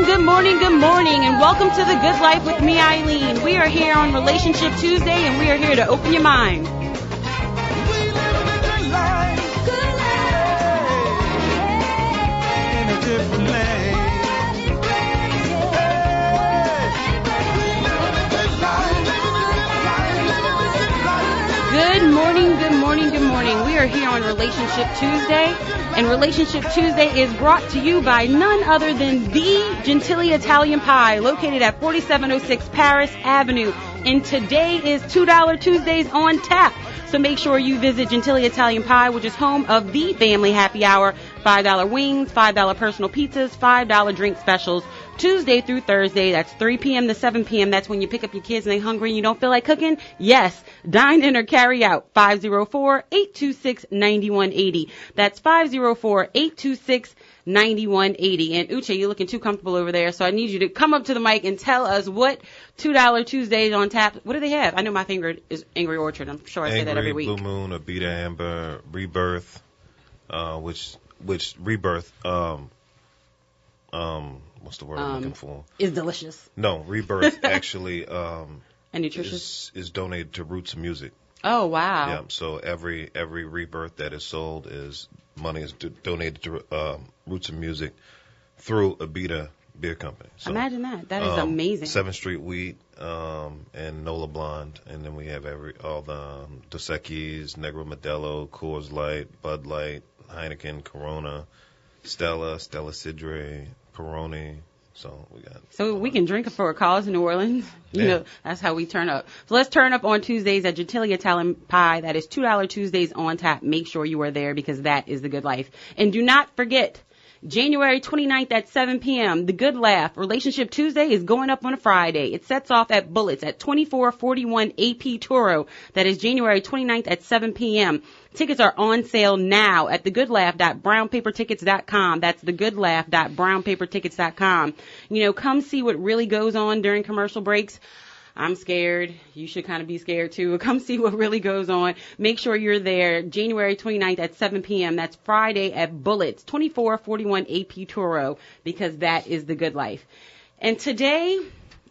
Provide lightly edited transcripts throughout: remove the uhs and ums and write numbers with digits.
good morning, and welcome to The Good Life with me, Eileen. We are here on Relationship Tuesday, and we are here to open your mind. Good morning, good morning, good morning. We are here on Relationship Tuesday, and Relationship Tuesday is brought to you by none other than the Gentili Italian Pie, located at 4706 Paris Avenue. And today is $2 Tuesdays on tap. So make sure you visit Gentili Italian Pie, which is home of the family happy hour. $5 wings, $5 personal pizzas, $5 drink specials, Tuesday through Thursday. That's 3 p.m. to 7 p.m. That's when you pick up your kids and they're hungry and you don't feel like cooking. Yes, dine in or carry out. 504-826-9180. That's 504-826-9180. And Uche, you're looking too comfortable over there, so I need you to come up to the mic and tell us what $2 Tuesdays on tap. What do they have? I know my favorite is Angry Orchard. I'm sure I say that every week. Blue Moon, Abita Amber, Rebirth, which Rebirth, what's the word I'm looking for? Is delicious. No, Rebirth actually and nutritious is donated to Roots of Music. Oh wow! Yeah, so every Rebirth that is sold money is donated to Roots of Music through Abita Beer Company. So, imagine that. That is amazing. 7th Street Wheat and Nola Blonde, and then we have all the Dos Equis, Negro Modelo, Coors Light, Bud Light, Heineken, Corona, Stella Cidre, Peroni. So we can drink for a cause in New Orleans. You know, that's how we turn up. So let's turn up on Tuesdays at Gentili Italian Pie. That is $2 Tuesdays on tap. Make sure you are there because that is the good life. And do not forget, January 29th at 7 p.m., The Good Laugh, Relationship Tuesday is going up on a Friday. It sets off at Bullets at 2441 AP Toro. That is January 29th at 7 p.m. Tickets are on sale now at thegoodlaugh.brownpapertickets.com. That's thegoodlaugh.brownpapertickets.com. You know, come see what really goes on during commercial breaks. I'm scared. You should kind of be scared too. Come see what really goes on. Make sure you're there January 29th at 7 p.m. That's Friday at Bullets, 2441 AP Toro, because that is the good life. And today,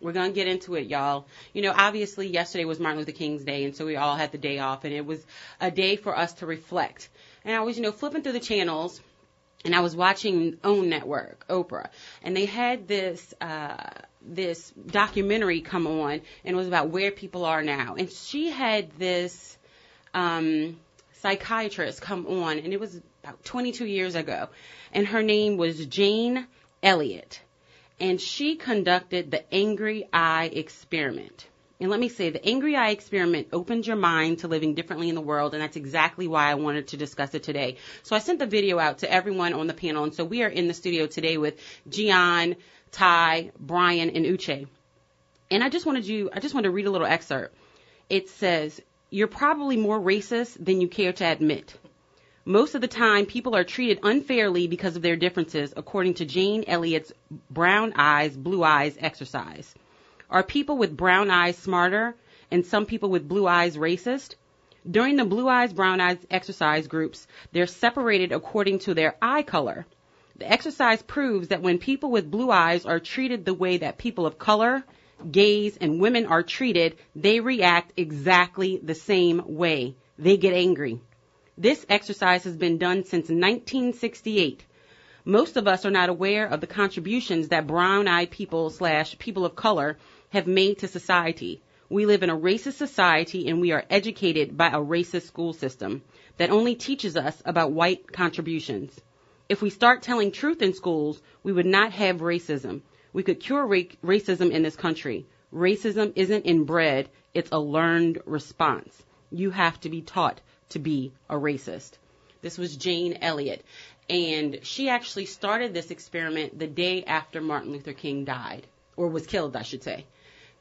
we're going to get into it, y'all. You know, obviously yesterday was Martin Luther King's Day, and so we all had the day off, and it was a day for us to reflect. And I was, flipping through the channels, and I was watching OWN Network, Oprah, and they had this documentary come on, and it was about where people are now. And she had this psychiatrist come on, and it was about 22 years ago, and her name was Jane Elliott, and she conducted the Angry Eye Experiment. And let me say, the Angry Eye Experiment opens your mind to living differently in the world, and that's exactly why I wanted to discuss it today. So I sent the video out to everyone on the panel, and so we are in the studio today with Gian, Ty, Brian, and Uche. And I just want to read a little excerpt. It says, "You're probably more racist than you care to admit. Most of the time, people are treated unfairly because of their differences, according to Jane Elliott's Brown Eyes, Blue Eyes exercise. Are people with brown eyes smarter and some people with blue eyes racist? During the Blue Eyes, Brown Eyes exercise groups, they're separated according to their eye color. The exercise proves that when people with blue eyes are treated the way that people of color, gays, and women are treated, they react exactly the same way. They get angry. This exercise has been done since 1968. Most of us are not aware of the contributions that brown-eyed people/people of color have made to society. We live in a racist society, and we are educated by a racist school system that only teaches us about white contributions. If we start telling truth in schools, we would not have racism. We could cure racism in this country. Racism isn't inbred, it's a learned response. You have to be taught to be a racist." This was Jane Elliott, and she actually started this experiment the day after Martin Luther King died, or was killed, I should say,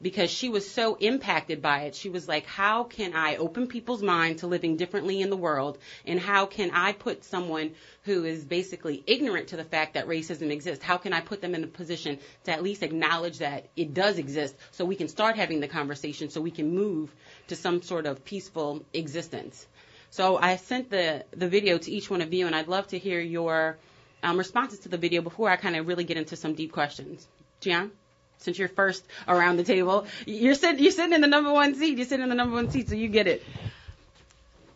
because she was so impacted by it. She was like, how can I open people's mind to living differently in the world, and how can I put someone who is basically ignorant to the fact that racism exists, how can I put them in a position to at least acknowledge that it does exist so we can start having the conversation so we can move to some sort of peaceful existence. So I sent the video to each one of you, and I'd love to hear your responses to the video before I kind of really get into some deep questions. Gian, since you're first around the table, you're sitting in the number one seat. You're sitting in the number one seat, so you get it.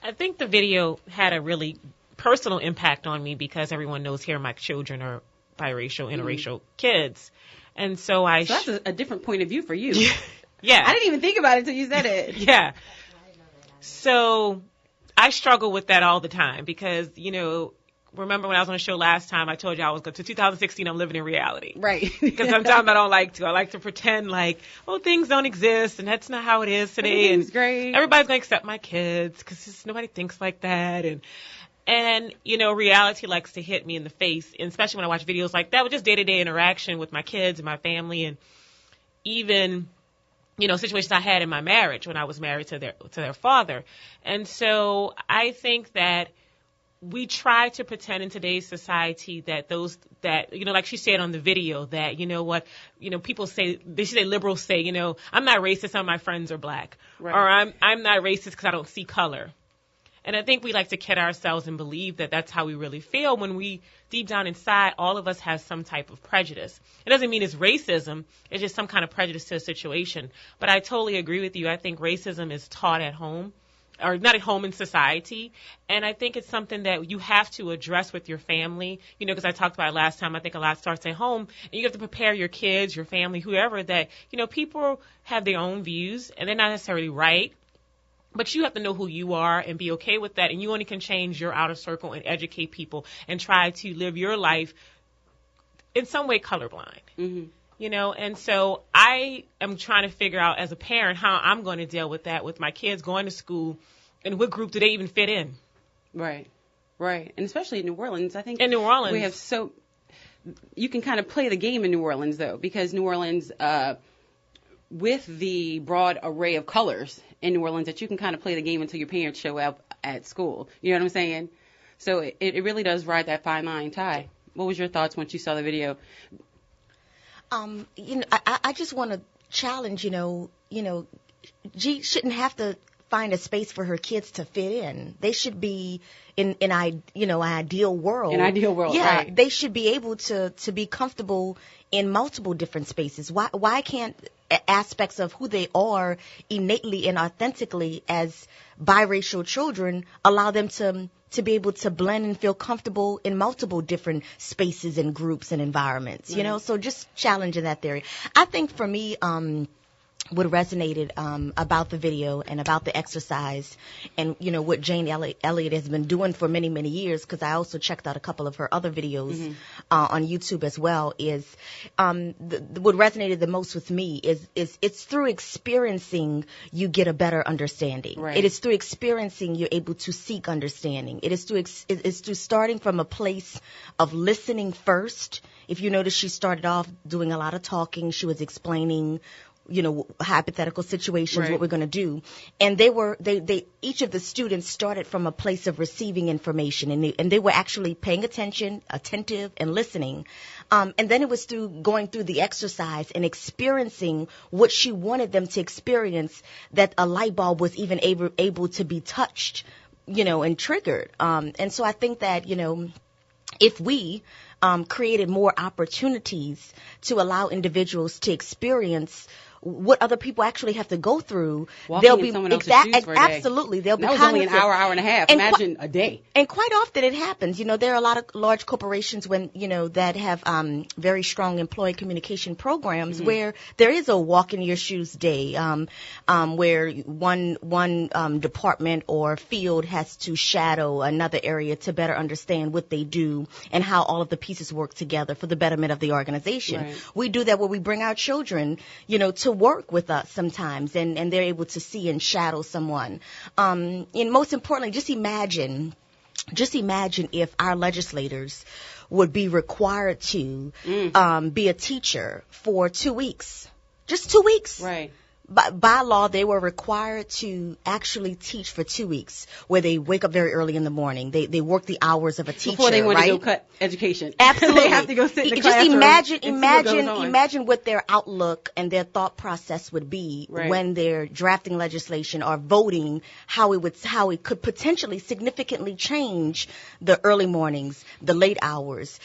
I think the video had a really personal impact on me because everyone knows here my children are biracial, interracial kids. And so that's a different point of view for you. Yeah. I didn't even think about it until you said it. Yeah. So I struggle with that all the time because, remember when I was on the show last time, I told you I was going to 2016, I'm living in reality. Right. Because sometimes I don't like to. I like to pretend like, things don't exist and that's not how it is today. Everything's great. Everybody's going to accept my kids because nobody thinks like that. And, reality likes to hit me in the face, and especially when I watch videos like that with just day-to-day interaction with my kids and my family, and even, situations I had in my marriage when I was married to their father. And so I think that we try to pretend in today's society that like she said on the video, that, people say, liberals say, I'm not racist, some of my friends are black. Right. Or I'm not racist because I don't see color. And I think we like to kid ourselves and believe that that's how we really feel when we, deep down inside, all of us have some type of prejudice. It doesn't mean it's racism. It's just some kind of prejudice to a situation. But I totally agree with you. I think racism is taught at home, or not at home, in society. And I think it's something that you have to address with your family, because I talked about it last time. I think a lot starts at home. And you have to prepare your kids, your family, whoever, that, people have their own views and they're not necessarily right. But you have to know who you are and be okay with that. And you only can change your outer circle and educate people and try to live your life in some way colorblind. Mm-hmm. And so I am trying to figure out as a parent how I'm going to deal with that with my kids going to school, and what group do they even fit in? Right. And especially in New Orleans, I think. In New Orleans. We have you can kind of play the game in New Orleans, though, because New Orleans, with the broad array of colors in New Orleans, that you can kind of play the game until your parents show up at school. You know what I'm saying? So it really does ride that fine line. Ty, what was your thoughts once you saw the video? I just want to challenge, G shouldn't have to find a space for her kids to fit in. They should be in an ideal world. An ideal world, yeah, right. They should be able to be comfortable in multiple different spaces. Why can't aspects of who they are innately and authentically as biracial children allow them to be able to blend and feel comfortable in multiple different spaces and groups and environments, so just challenging that theory. I think for me, what resonated about the video and about the exercise and, what Jane Elliott has been doing for many, many years, because I also checked out a couple of her other videos on YouTube as well, is what resonated the most with me is it's through experiencing you get a better understanding. Right. It is through experiencing you're able to seek understanding. It is through starting from a place of listening first. If you notice, she started off doing a lot of talking. She was explaining hypothetical situations, right, what we're going to do. And they each of the students started from a place of receiving information, and they were actually paying attention, attentive, and listening. And then it was through going through the exercise and experiencing what she wanted them to experience that a light bulb was even able to be touched, and triggered. And so I think that, if we created more opportunities to allow individuals to experience what other people actually have to go through, they'll be absolutely. They'll be that was only an hour and a half. Imagine a day. And quite often it happens. There are a lot of large corporations that have very strong employee communication programs where there is a walk in your shoes day, where one department or field has to shadow another area to better understand what they do and how all of the pieces work together for the betterment of the organization. Right. We do that where we bring our children, to work with us sometimes, and they're able to see and shadow someone. And most importantly, just imagine if our legislators would be required to be a teacher for 2 weeks. Just 2 weeks. Right. by law, they were required to actually teach for 2 weeks, where they wake up very early in the morning. They work the hours of a teacher, Before they want right? to go cut education. Absolutely. They have to go sit in the Just classroom imagine what their outlook and their thought process would be Right. when they're drafting legislation or voting, how it could potentially significantly change the early mornings, the late hours,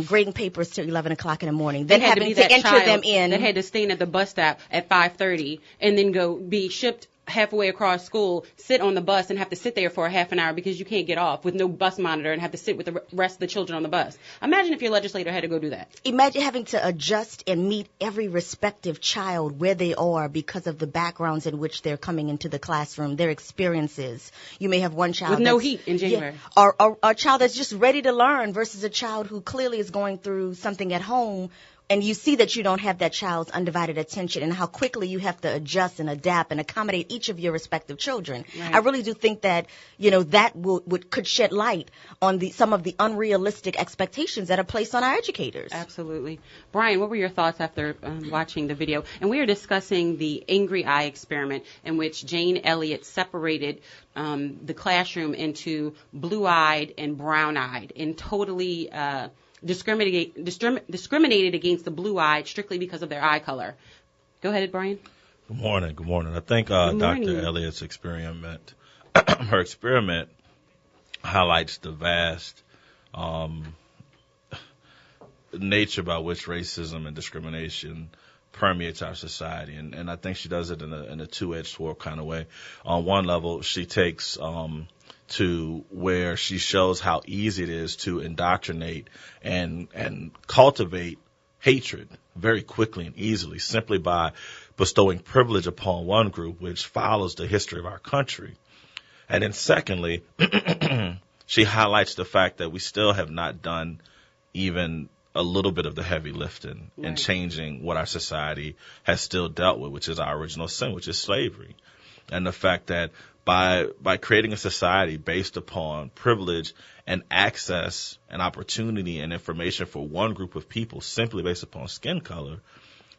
grading papers till 11 o'clock in the morning, then They had having be to that enter child them in. that had to stand at the bus stop at 5:30 and then go be shipped halfway across school, sit on the bus and have to sit there for a half an hour because you can't get off with no bus monitor and have to sit with the rest of the children on the bus. Imagine if your legislator had to go do that. Imagine having to adjust and meet every respective child where they are because of the backgrounds in which they're coming into the classroom, their experiences. You may have one child With no that's- heat in January. or a child that's just ready to learn versus a child who clearly is going through something at home, and you see that you don't have that child's undivided attention, and how quickly you have to adjust and adapt and accommodate each of your respective children. Right. I really do think that, that could shed light on some of the unrealistic expectations that are placed on our educators. Absolutely. Brian, what were your thoughts after watching the video? And we are discussing the angry eye experiment in which Jane Elliott separated the classroom into blue-eyed and brown-eyed and totally discriminated against the blue-eyed strictly because of their eye color. Go ahead, Brian. Good morning. Good morning. I think morning. Dr. Elliott's experiment, her experiment highlights the vast nature by which racism and discrimination permeates our society. And I think she does it in a two-edged sword kind of way. On one level, she takes to where she shows how easy it is to indoctrinate and cultivate hatred very quickly and easily simply by bestowing privilege upon one group, which follows the history of our country. And then secondly, she highlights the fact that we still have not done even a little bit of the heavy lifting in changing what our society has still dealt with, which is our original sin, which is slavery. And the fact that by creating a society based upon privilege and access and opportunity and information for one group of people simply based upon skin color,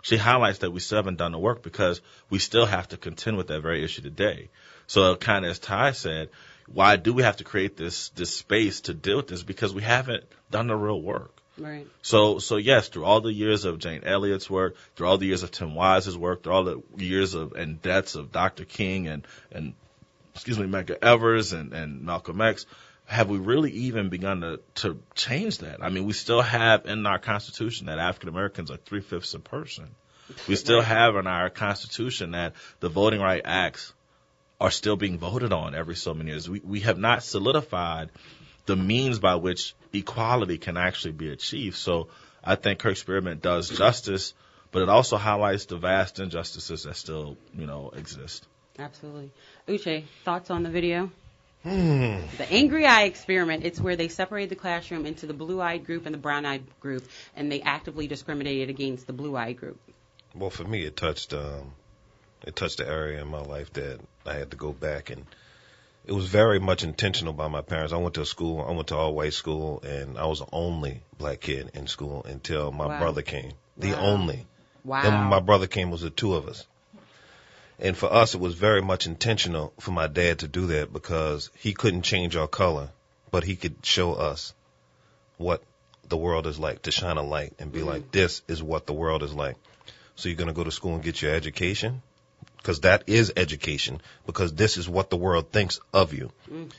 she highlights that we still haven't done the work because we still have to contend with that very issue today. So kind of as Ty said, why do we have to create this space to deal with this? Because we haven't done the real work. Right. So yes, through all the years of Jane Elliott's work, through all the years of Tim Wise's work, through all the years and deaths of Dr. King and Medgar Evers and Malcolm X, have we really even begun to change that? I mean, we still have in our Constitution that African Americans are 3/5 a person. We still have in our Constitution that the Voting Rights Acts are still being voted on every so many years. We have not solidified the means by which equality can actually be achieved. So I think her experiment does justice, but it also highlights the vast injustices that still, exist. Absolutely. Uche, thoughts on the video? The angry eye experiment, it's where they separated the classroom into the blue-eyed group and the brown-eyed group, and they actively discriminated against the blue-eyed group. Well, for me, it touched the area in my life that I had to go back, and it was very much intentional by my parents. I went to all-white school, and I was the only black kid in school until my brother came. The only. Wow. Then when my brother came, it was the two of us. And for us, it was very much intentional for my dad to do that because he couldn't change our color, but he could show us what the world is like, to shine a light and be like, this is what the world is like. So you're going to go to school and get your education? Because that is education, because this is what the world thinks of you. And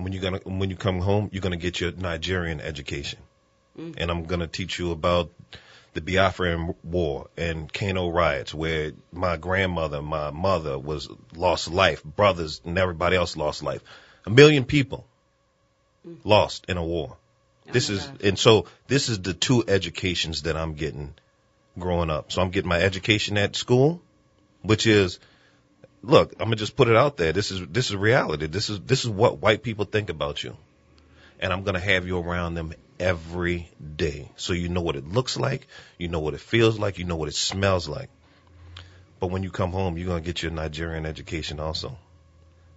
when you come home, you're going to get your Nigerian education. And I'm going to teach you about the Biafran War and Kano riots, where my grandmother, my mother lost life, brothers and everybody else lost life. 1 million people lost in a war. This is the two educations that I'm getting growing up. So I'm getting my education at school, which is, look, I'm gonna just put it out there. This is reality. This is what white people think about you. And I'm going to have you around them every day. So you know what it looks like, you know what it feels like, you know what it smells like. But when you come home, you're going to get your Nigerian education also.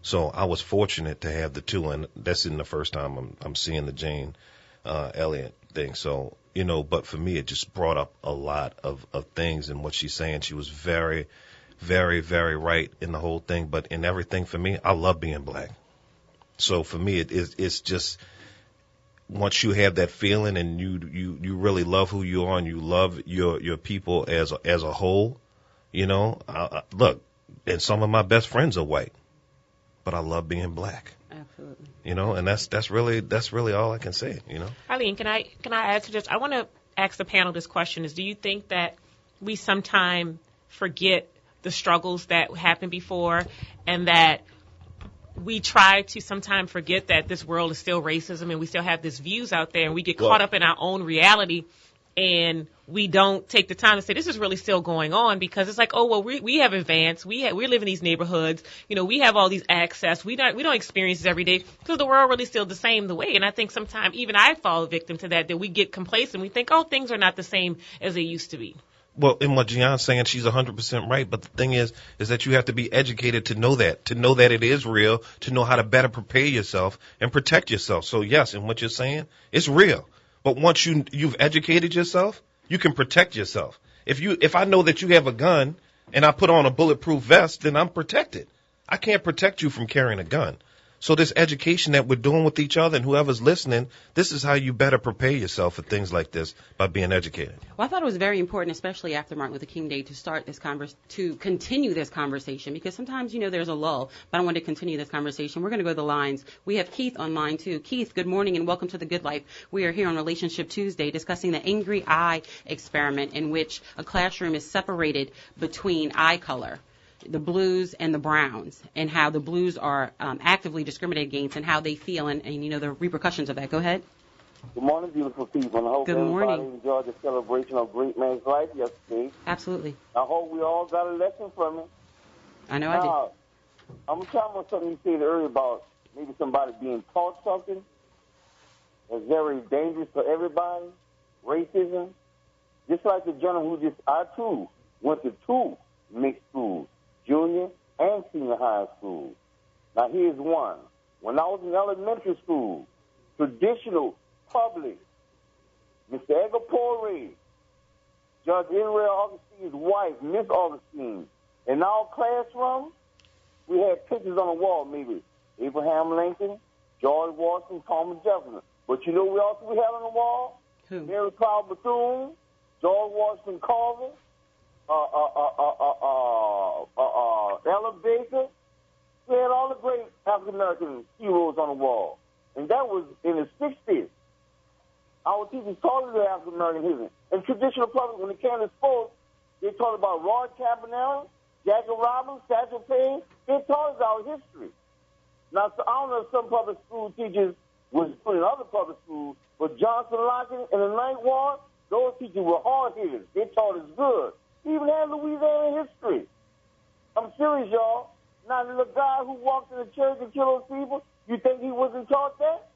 So I was fortunate to have the two, and that's in the first time I'm seeing the Jane Elliott thing. So, but for me, it just brought up a lot of things in what she's saying. She was very, very, very right in the whole thing. But in everything for me, I love being black. So for me, it's just once you have that feeling and you really love who you are and you love your people as a whole, look, and some of my best friends are white, but I love being black. Absolutely. And that's really all I can say. Eileen, can I add to this? I want to ask the panel this question: do you think that we sometimes forget the struggles that happened before, and that we try to sometimes forget that this world is still racism and we still have these views out there, and we get caught up in our own reality, and we don't take the time to say this is really still going on, because it's like, oh, well, we have advanced, we live in these neighborhoods, we have all these access, we don't experience this every day, because the world really still the same the way. And I think sometimes even I fall victim to that we get complacent. We think, oh, things are not the same as they used to be. Well, in what Gian's saying, she's 100% right. But the thing is that you have to be educated to know that it is real, to know how to better prepare yourself and protect yourself. So yes, in what you're saying, it's real. But once you've educated yourself, you can protect yourself. If I know that you have a gun and I put on a bulletproof vest, then I'm protected. I can't protect you from carrying a gun. So this education that we're doing with each other and whoever's listening, this is how you better prepare yourself for things like this, by being educated. Well, I thought it was very important, especially after Martin Luther King Day, to continue this conversation, because sometimes, there's a lull, but I want to continue this conversation. We're going to go to the lines. We have Keith on line 2. Keith, good morning and welcome to The Good Life. We are here on Relationship Tuesday discussing the angry eye experiment, in which a classroom is separated between eye color, the blues and the browns, and how the blues are actively discriminated against and how they feel and the repercussions of that. Go ahead. Good morning, beautiful people. And I hope everybody enjoyed the celebration of Great Man's Life yesterday. Absolutely. I hope we all got a lesson from it. I know I did. I'm talking about something you said earlier about maybe somebody being taught something that's very dangerous for everybody, racism. Just like the gentleman I too went to 2 mixed schools, junior and senior high school. Now, here's one. When I was in elementary school, traditional, public, Mr. Edgar Poirot, Judge Inrail Augustine's wife, Miss Augustine, in our classroom, we had pictures on the wall, maybe Abraham Lincoln, George Washington, Thomas Jefferson. But you know what else we had on the wall? Who? Mary Cloud Bethune, George Washington Carver, Ella Baker. We had all the great African-American heroes on the wall. And that was in the 60s. Our teachers taught us the African-American history. In traditional public, when it came to sports, they taught about Rod Campanella, Jackie Robinson, Satchel Paige. They taught us our history. Now, so I don't know if some public school teachers was put in other public schools, but Johnson Lockett and the Ninth Ward, those teachers were hard-hitters. They taught us good. We even had Louisiana history. I'm serious, y'all. Now, the guy who walked in the church and killed those people, you think he wasn't taught that?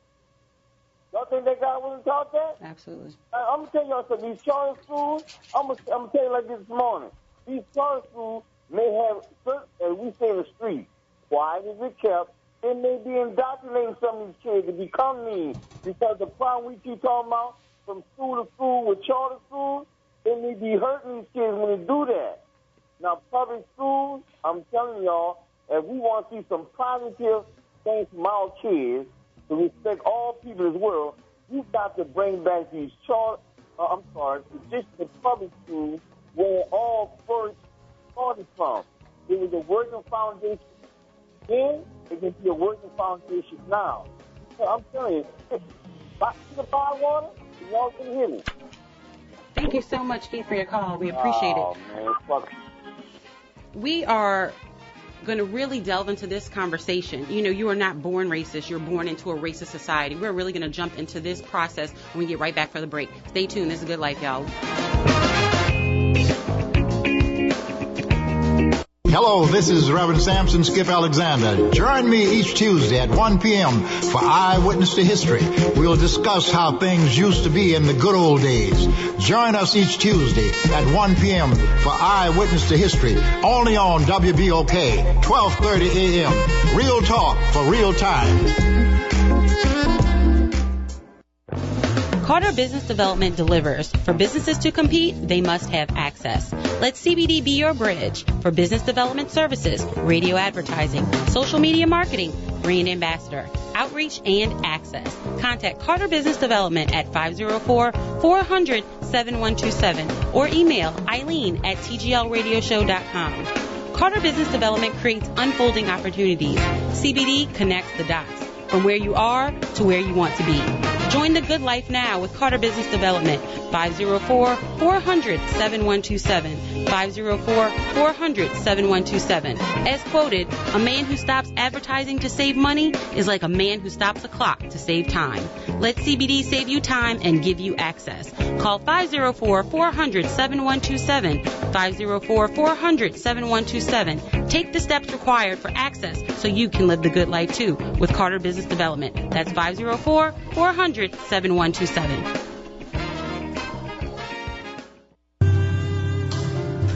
Y'all think that guy wasn't taught that? Absolutely. I'm going to tell y'all something. These charter schools, I'm going to tell you like this morning. These charter schools may have certain, as we say in the street, quiet as it kept, they may be indoctrinating some of these kids to become mean, because the problem we keep talking about from school to school with charter schools, they may be hurting these kids when they do that. Now, public schools, I'm telling y'all, if we want to see some positive things from our kids, to respect all people in this world, we've got to bring back these traditional public schools where it all first started from. It was a working foundation then, it can be a working foundation now. So I'm telling you, back to the fire water, y'all can hear me. Thank you so much, Keith, for your call. We appreciate it. Man, fuck. We are going to really delve into this conversation. You are not born racist. You're born into a racist society. We're really going to jump into this process when we get right back for the break. Stay tuned. This is Good Life, y'all. Hello, this is Reverend Samson Skip Alexander. Join me each Tuesday at 1 p.m. for Eyewitness to History. We'll discuss how things used to be in the good old days. Join us each Tuesday at 1 p.m. for Eyewitness to History, only on WBOK, 12:30 a.m. Real talk for real time. Carter Business Development delivers. For businesses to compete, they must have access. Let CBD be your bridge for business development services, radio advertising, social media marketing, brand ambassador, outreach, and access. Contact Carter Business Development at 504-400-7127 or email Eileen@tglradioshow.com. Carter Business Development creates unfolding opportunities. CBD connects the dots from where you are to where you want to be. Join the good life now with Carter Business Development, 504-400-7127, 504-400-7127. As quoted, a man who stops advertising to save money is like a man who stops a clock to save time. Let CBD save you time and give you access. Call 504-400-7127, 504-400-7127. Take the steps required for access so you can live the good life too with Carter Business Development. That's 504-400-7127.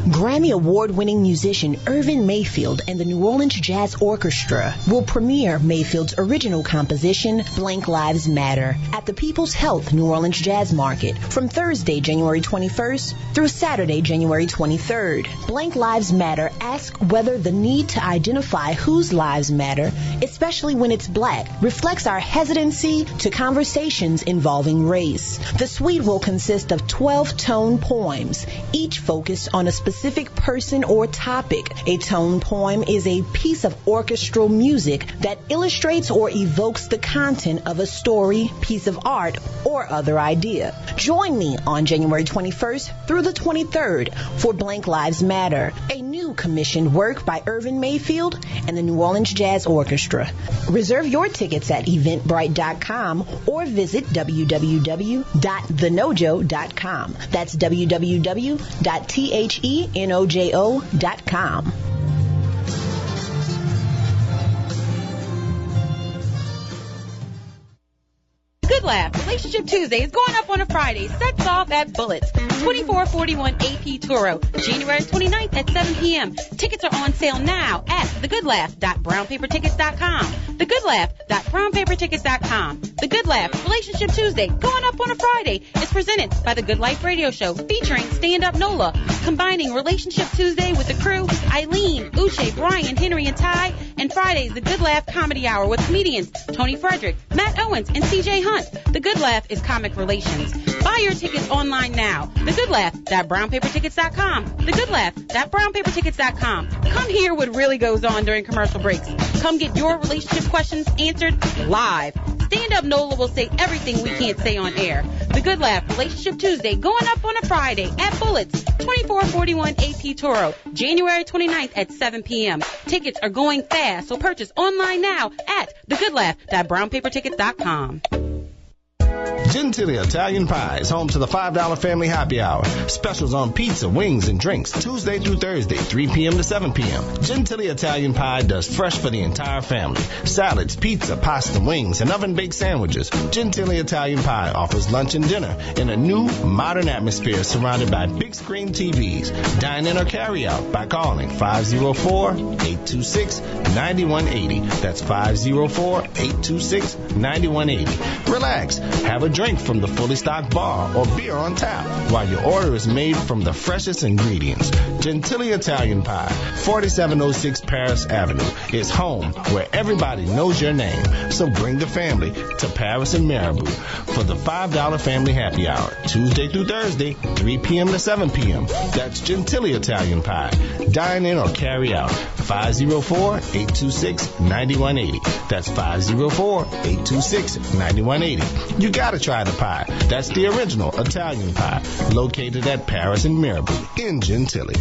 Grammy Award-winning musician Irvin Mayfield and the New Orleans Jazz Orchestra will premiere Mayfield's original composition, Blank Lives Matter, at the People's Health New Orleans Jazz Market from Thursday, January 21st through Saturday, January 23rd. Blank Lives Matter asks whether the need to identify whose lives matter, especially when it's black, reflects our hesitancy to conversations involving race. The suite will consist of 12 tone poems, each focused on a specific person or topic. A tone poem is a piece of orchestral music that illustrates or evokes the content of a story, piece of art, or other idea. Join me on January 21st through the 23rd for Blank Lives Matter, a new commissioned work by Irvin Mayfield and the New Orleans Jazz Orchestra. Reserve your tickets at eventbrite.com or visit www.thenojo.com. That's www.thenojo.com. Good Laugh Relationship Tuesday is going up on a Friday. Sets off at Bullets, 2441 AP Turo, January 29th at 7 p.m. Tickets are on sale now at thegoodlaugh.brownpapertickets.com. thegoodlaugh.brownpapertickets.com. The Good Laugh Relationship Tuesday going up on a Friday is presented by the Good Life Radio Show featuring Stand Up Nola, combining Relationship Tuesday with the crew Eileen, Uche, Brian, Henry, and Ty, and Friday's The Good Laugh Comedy Hour with comedians Tony Frederick, Matt Owens, and CJ Hunt. The Good Laugh is comic relations. Buy your tickets online now. thegoodlaugh.brownpapertickets.com. thegoodlaugh.brownpapertickets.com. Come hear what really goes on during commercial breaks. Come get your relationship questions answered live. Stand Up Nola will say everything we can't say on air. The Good Laugh Relationship Tuesday going up on a Friday at Bullets, 2441 AP Toro, January 29th at 7 p.m. Tickets are going fast, so purchase online now at thegoodlaugh.brownpapertickets.com. Gentili Italian Pie is home to the $5 Family Happy Hour. Specials on pizza, wings, and drinks Tuesday through Thursday, 3 p.m. to 7 p.m. Gentili Italian Pie does fresh for the entire family. Salads, pizza, pasta, wings, and oven-baked sandwiches. Gentili Italian Pie offers lunch and dinner in a new, modern atmosphere surrounded by big screen TVs. Dine in or carry out by calling 504-826-9180. That's 504-826-9180. Relax. Have a drink from the fully stocked bar or beer on tap while your order is made from the freshest ingredients. Gentili Italian Pie, 4706 Paris Avenue, is home where everybody knows your name. So bring the family to Paris and Marabou for the $5 Family Happy Hour, Tuesday through Thursday, 3 p.m. to 7 p.m. That's Gentili Italian Pie. Dine in or carry out. 504-826-9180. That's 504-826-9180. You gotta try the pie. That's the original Italian pie, located at Paris and Marabou in Gentili.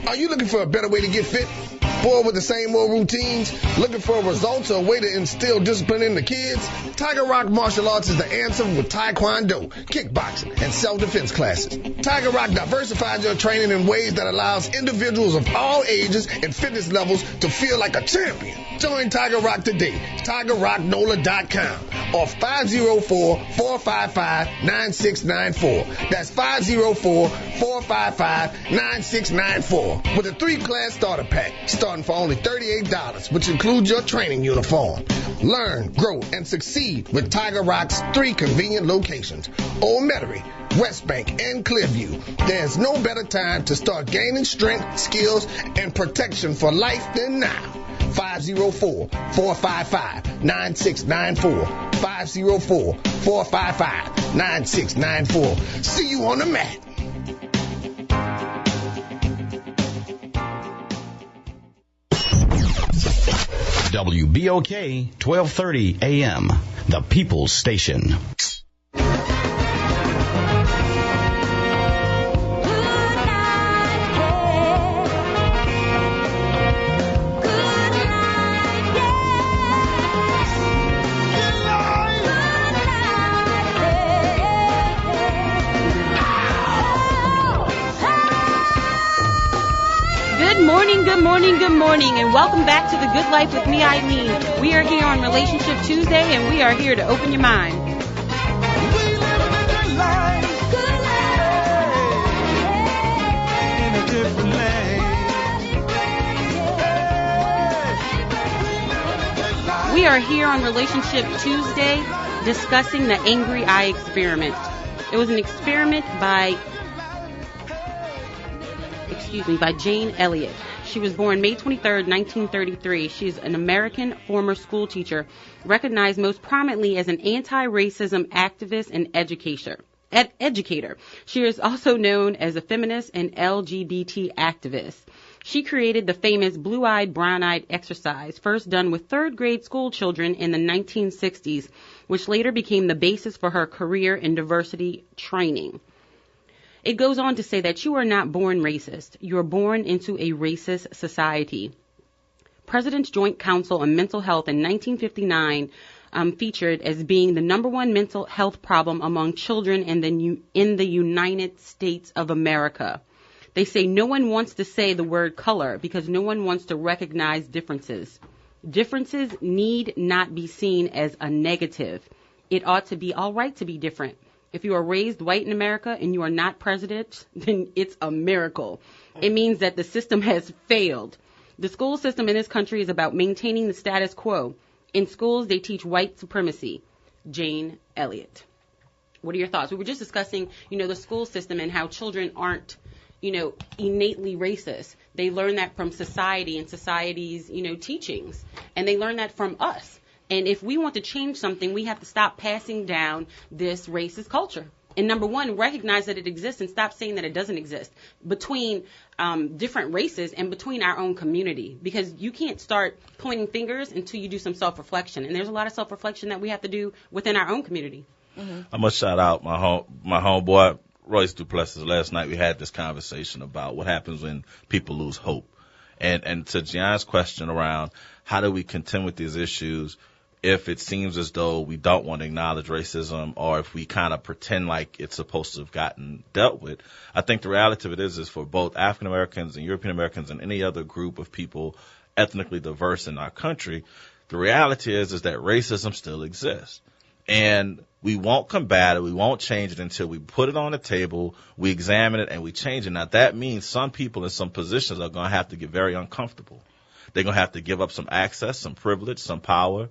Are you looking for a better way to get fit? Bored with the same old routines? Looking for results or a way to instill discipline in the kids? Tiger Rock Martial Arts is the answer with Taekwondo, kickboxing, and self-defense classes. Tiger Rock diversifies your training in ways that allows individuals of all ages and fitness levels to feel like a champion. Join Tiger Rock today. TigerRockNola.com or 504-455-9694. That's 504-455-9694 with a 3-class starter pack. Start starting for only $38, which includes your training uniform. Learn, grow, and succeed with Tiger Rock's 3 convenient locations: Old Metairie, West Bank, and Clearview. There's no better time to start gaining strength, skills, and protection for life than now. 504-455-9694. 504-455-9694. See you on the mat. WBOK 1230 AM, the People's Station. Good morning, and welcome back to The Good Life with me, Eileen. We are here on Relationship Tuesday, and we are here to open your mind. We are here on Relationship Tuesday discussing the Angry Eye experiment. It was an experiment by Jane Elliott. She was born May 23rd, 1933. She's an American former school teacher, recognized most prominently as an anti-racism activist and educator. She is also known as a feminist and LGBT activist. She created the famous blue-eyed, brown-eyed exercise, first done with third-grade school children in the 1960s, which later became the basis for her career in diversity training. It goes on to say that you are not born racist. You are born into a racist society. President's Joint Council on Mental Health in 1959 featured as being the #1 mental health problem among children in the United States of America. They say no one wants to say the word color because no one wants to recognize differences. Differences need not be seen as a negative. It ought to be all right to be different. If you are raised white in America and you are not president, then it's a miracle. It means that the system has failed. The school system in this country is about maintaining the status quo. In schools, they teach white supremacy. Jane Elliott. What are your thoughts? We were just discussing, the school system and how children aren't, innately racist. They learn that from society and society's, teachings. And they learn that from us. And if we want to change something, we have to stop passing down this racist culture. And number one, recognize that it exists and stop saying that it doesn't exist between different races and between our own community. Because you can't start pointing fingers until you do some self-reflection. And there's a lot of self-reflection that we have to do within our own community. Mm-hmm. I'm going to shout out my homeboy, Royce Duplessis. Last night we had this conversation about what happens when people lose hope. And to Gian's question around how do we contend with these issues if it seems as though we don't want to acknowledge racism or if we kind of pretend like it's supposed to have gotten dealt with. I think the reality of it is for both African Americans and European Americans and any other group of people ethnically diverse in our country, the reality is that racism still exists. And we won't combat it, we won't change it until we put it on the table, we examine it, and we change it. Now, that means some people in some positions are going to have to get very uncomfortable. They're going to have to give up some access, some privilege, some power.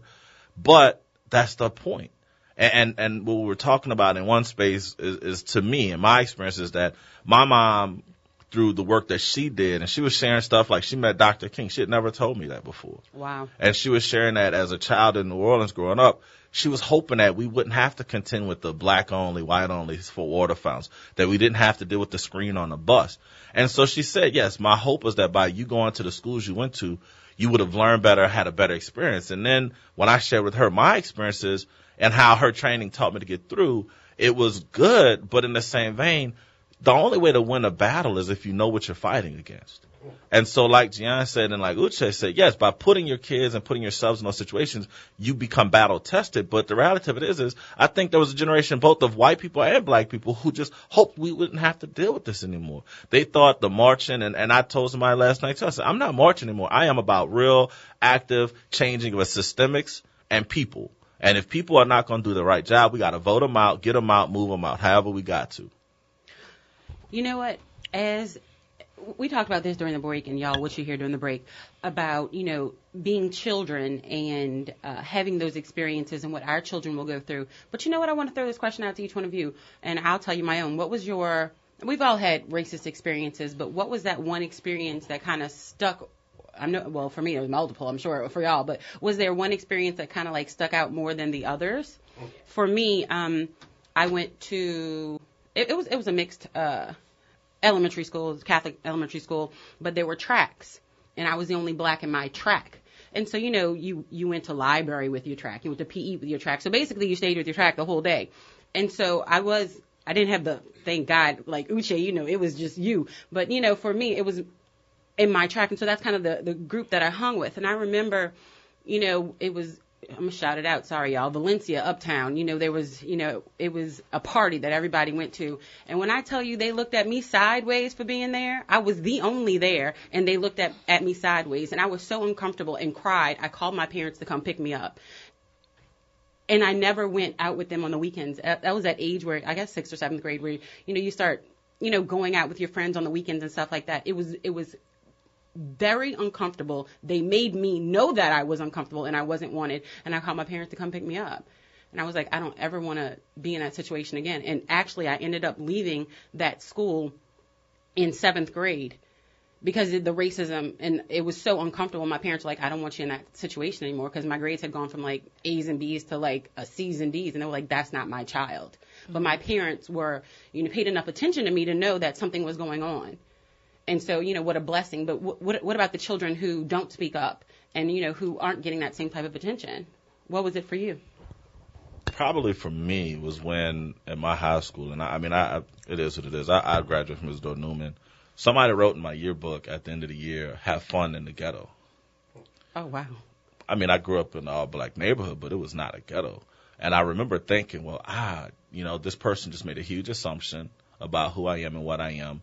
But that's the point. And what we're talking about in one space is to me, in my experience, is that my mom, through the work that she did, and she was sharing stuff like she met Dr. King. She had never told me that before. Wow. And she was sharing that as a child in New Orleans growing up. She was hoping that we wouldn't have to contend with the black only, white only for water fountains, that we didn't have to deal with the screen on the bus. And so she said, yes, my hope was that by you going to the schools you went to, you would have learned better, had a better experience. And then when I shared with her my experiences and how her training taught me to get through, it was good, but in the same vein, the only way to win a battle is if you know what you're fighting against. And so like Gian said and like Uche said, yes, by putting your kids and putting yourselves in those situations, you become battle tested. But the reality of it is I think there was a generation both of white people and black people who just hoped we wouldn't have to deal with this anymore. They thought the marching, and I told somebody last night, too, I said, I'm not marching anymore. I am about real, active changing of systemics and people. And if people are not going to do the right job, we got to vote them out, get them out, move them out, however we got to. You know what? As we talked about this during the break, and y'all, what you hear during the break, about, being children and having those experiences and what our children will go through. But you know what? I want to throw this question out to each one of you, and I'll tell you my own. We've all had racist experiences, but what was that one experience that kind of stuck? Well, for me, it was multiple, I'm sure, for y'all, but was there one experience that kind of like stuck out more than the others? For me, I went to, it was a mixed elementary school, Catholic elementary school, but there were tracks, and I was the only black in my track. And so, you went to library with your track, you went to PE with your track. So basically, you stayed with your track the whole day. And so I didn't have the, thank God, like Uche, it was just you. But, for me, it was in my track. And so that's kind of the group that I hung with. And I remember, it was, I'm going to shout it out, sorry, y'all, Valencia, Uptown. There was, it was a party that everybody went to. And when I tell you they looked at me sideways for being there, I was the only there, and they looked at me sideways. And I was so uncomfortable and cried. I called my parents to come pick me up. And I never went out with them on the weekends. That was that age where, I guess 6th or 7th grade, where, you start, going out with your friends on the weekends and stuff like that. It was very uncomfortable. They made me know that I was uncomfortable and I wasn't wanted. And I called my parents to come pick me up. And I was like, I don't ever want to be in that situation again. And actually, I ended up leaving that school in 7th grade because of the racism. And it was so uncomfortable. My parents were like, I don't want you in that situation anymore, because my grades had gone from like A's and B's to like a C's and D's. And they were like, that's not my child. But my parents were, paid enough attention to me to know that something was going on. And so, what a blessing. But what about the children who don't speak up and, who aren't getting that same type of attention? What was it for you? Probably for me was when at my high school, and it is what it is. I graduated from Isidore Newman. Somebody wrote in my yearbook at the end of the year, have fun in the ghetto. Oh, wow. I grew up in an all-black neighborhood, but it was not a ghetto. And I remember thinking, well, this person just made a huge assumption about who I am and what I am.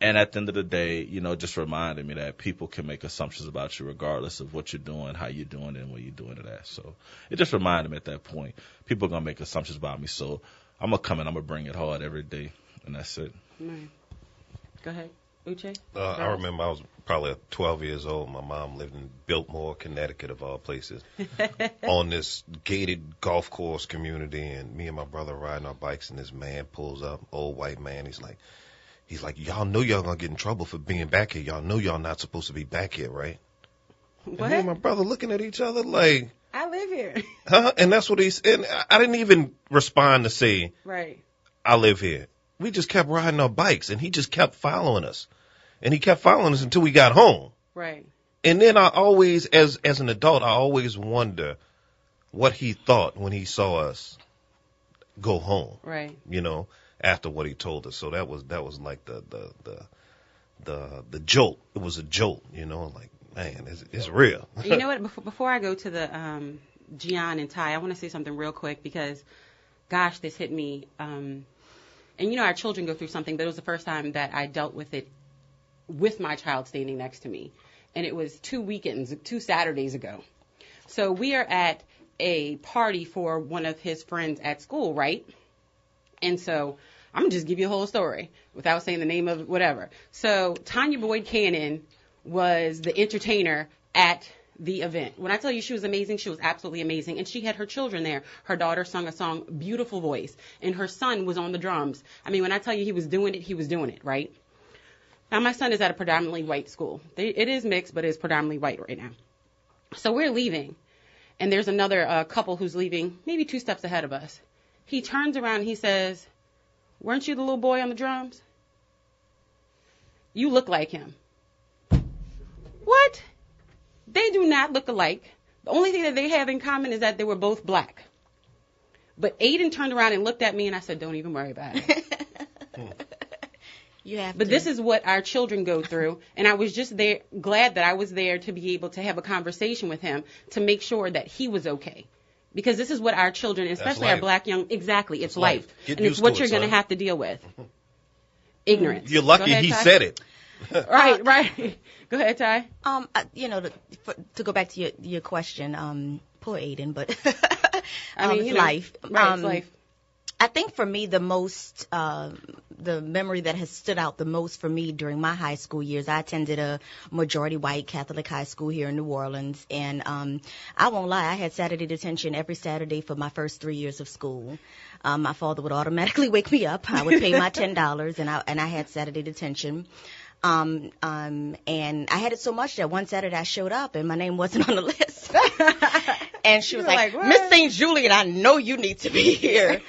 And at the end of the day, it just reminded me that people can make assumptions about you regardless of what you're doing, how you're doing it, and what you're doing it at. So it just reminded me at that point, people are going to make assumptions about me. So I'm going to come and I'm going to bring it hard every day, and that's it. Right. Go ahead. Uche? I remember I was probably 12 years old. My mom lived in Biltmore, Connecticut, of all places, on this gated golf course community, and me and my brother riding our bikes, and this man pulls up, old white man. He's like, y'all know y'all gonna get in trouble for being back here. Y'all know y'all not supposed to be back here, right? What? And me and my brother looking at each other like, I live here. Huh? And that's what and I didn't even respond to say, right, I live here. We just kept riding our bikes, and he just kept following us. And he kept following us until we got home. Right. And then I always, as an adult, I always wonder what he thought when he saw us go home. Right. After what he told us. So that was like the jolt. It was a jolt, like, man, it's real. You know what? Before I go to the Gian and Ty, I want to say something real quick because, gosh, this hit me. And our children go through something, but it was the first time that I dealt with it with my child standing next to me. And it was 2 Saturdays ago. So we are at a party for one of his friends at school, right? And so I'm going to just give you a whole story without saying the name of whatever. So Tanya Boyd Cannon was the entertainer at the event. When I tell you she was amazing, she was absolutely amazing. And she had her children there. Her daughter sung a song, beautiful voice. And her son was on the drums. When I tell you he was doing it, right? Now, my son is at a predominantly white school. It is mixed, but it's predominantly white right now. So we're leaving. And there's another couple who's leaving maybe 2 steps ahead of us. He turns around and he says, weren't you the little boy on the drums? You look like him. What? They do not look alike. The only thing that they have in common is that they were both black. But Aiden turned around and looked at me and I said, don't even worry about it. But this is what our children go through. And I was just glad that I was there to be able to have a conversation with him to make sure that he was okay. Because this is what our children, especially our black young, exactly, it's life. And it's what you're going to have to deal with. Ignorance. You're lucky he said it. Right. Go ahead, Ty. To go back to your question, poor Aiden, but life. Right, it's life. I think for me the most the memory that has stood out the most for me during my high school years. I attended a majority white Catholic high school here in New Orleans, and I won't lie, I had Saturday detention every Saturday for my first 3 years of school. My father would automatically wake me up. I would pay my $10, and I had Saturday detention. And I had it so much that one Saturday I showed up and my name wasn't on the list. And she was like, Miss St. Julian, I know you need to be here.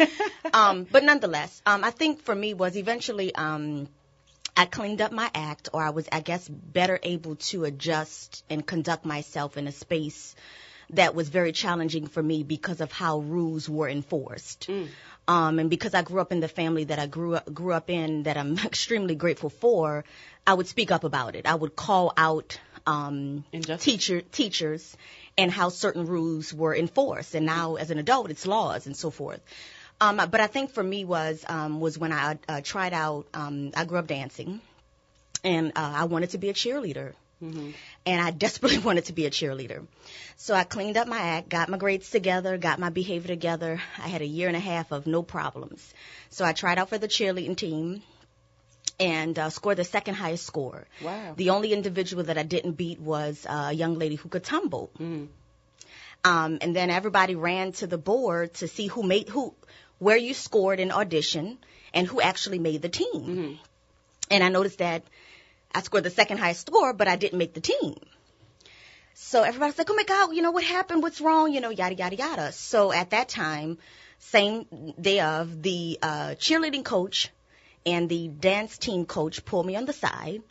But nonetheless, I think for me was eventually, I cleaned up my act, or I was, I guess, better able to adjust and conduct myself in a space that was very challenging for me because of how rules were enforced. And because I grew up in the family that I grew up in, that I'm extremely grateful for, I would speak up about it. I would call out teachers and how certain rules were enforced. And now, as an adult, it's laws and so forth. But I think for me was when I tried out. I grew up dancing, and I wanted to be a cheerleader. Mm-hmm. And I desperately wanted to be a cheerleader. So I cleaned up my act, got my grades together, got my behavior together. I had a year and a half of no problems. So I tried out for the cheerleading team and scored the second highest score. Wow. The only individual that I didn't beat was a young lady who could tumble. Mm. And then everybody ran to the board to see where you scored in audition and who actually made the team. Mm-hmm. And I noticed that I scored the second highest score, but I didn't make the team. So everybody's like, oh, my God, what happened? What's wrong? Yada, yada, yada. So at that time, same day of, the cheerleading coach and the dance team coach pulled me on the side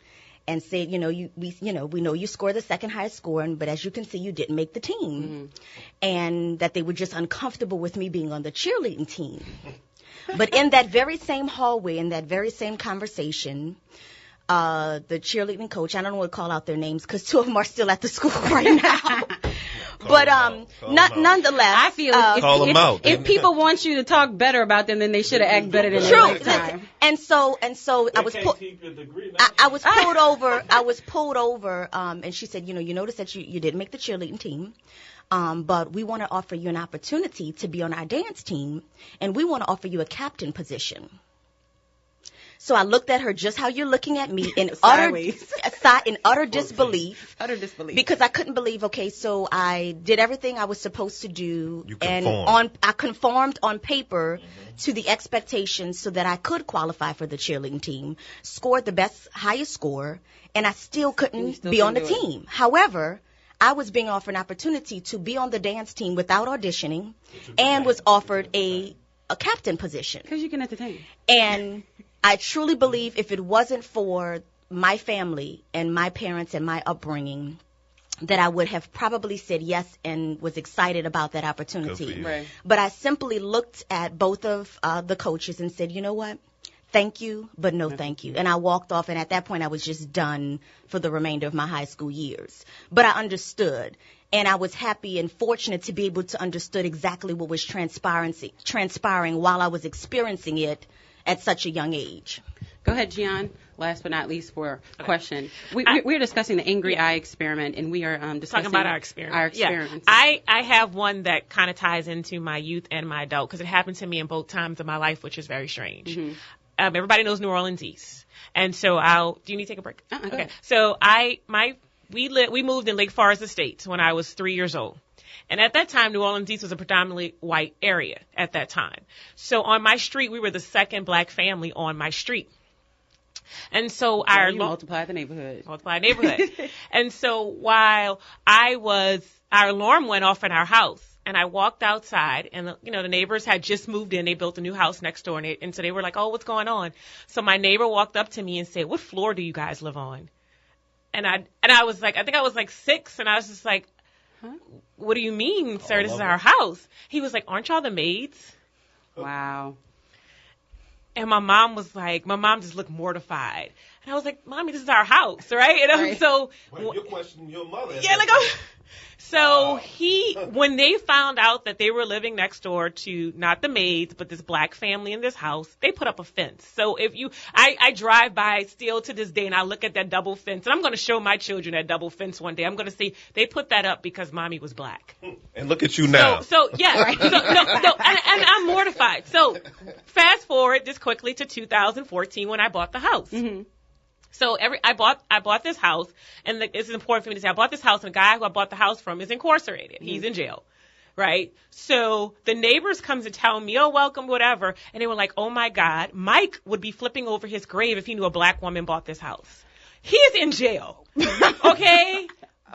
and said, we know you scored the second highest score, but as you can see, you didn't make the team. Mm-hmm. And that they were just uncomfortable with me being on the cheerleading team. But in that very same hallway, in that very same conversation, the cheerleading coach, I don't want to call out their names because two of them are still at the school right now. But nonetheless, I feel if people want you to talk better about them, then they should have acted better than their lifetime. And so I was pulled over. And she said, you notice that you didn't make the cheerleading team. But we want to offer you an opportunity to be on our dance team, and we want to offer you a captain position. So I looked at her just how you're looking at me in utter disbelief. Utter disbelief. Because I couldn't believe, okay, so I did everything I was supposed to do. I conformed on paper to the expectations so that I could qualify for the cheerleading team, scored the highest score, and I still couldn't be on the team. However, I was being offered an opportunity to be on the dance team without auditioning and was offered a captain position. Because you can entertain. And I truly believe if it wasn't for my family and my parents and my upbringing, that I would have probably said yes and was excited about that opportunity. Right. But I simply looked at both of the coaches and said, you know what? Thank you, but no thank you. And I walked off, and at that point I was just done for the remainder of my high school years. But I understood, and I was happy and fortunate to be able to understand exactly what was transpiring while I was experiencing it at such a young age. Go ahead, Gian. Last but not least for a question. We're discussing the Angry Eye experiment, and we are discussing talking about our experience. Yeah. I have one that kind of ties into my youth and my adult because it happened to me in both times of my life, which is very strange. Mm-hmm. Everybody knows New Orleans East. And so do you need to take a break? Okay. So we moved in Lake Forest Estates when I was 3 years old. And at that time, New Orleans East was a predominantly white area at that time. So on my street, we were the second black family on my street. And so multiply the neighborhood. And so while our alarm went off in our house, and I walked outside, and the neighbors had just moved in. They built a new house next door, and so they were like, "Oh, what's going on?" So my neighbor walked up to me and said, "What floor do you guys live on?" And I was like, I think I was like 6, and I was just like, "Huh? What do you mean, sir? This is our house." He was like, "Aren't y'all the maids?" Wow. And my mom just looked mortified. And I was like, "Mommy, this is our house, right?" And so. Well, you're questioning your mother. Yeah, So when they found out that they were living next door to not the maids, but this black family in this house, they put up a fence. So I drive by still to this day and I look at that double fence, and I'm going to show my children that double fence one day. I'm going to see they put that up because mommy was black. And look at you now. So yeah, right. So, no, and I'm mortified. So fast forward this quickly to 2014 when I bought the house. Mm-hmm. So I bought this house, and this is important for me to say. I bought this house, and the guy who I bought the house from is incarcerated. Mm-hmm. He's in jail, right? So the neighbors come to tell me, oh, welcome, whatever. And they were like, oh, my God, Mike would be flipping over his grave if he knew a black woman bought this house. He is in jail, okay?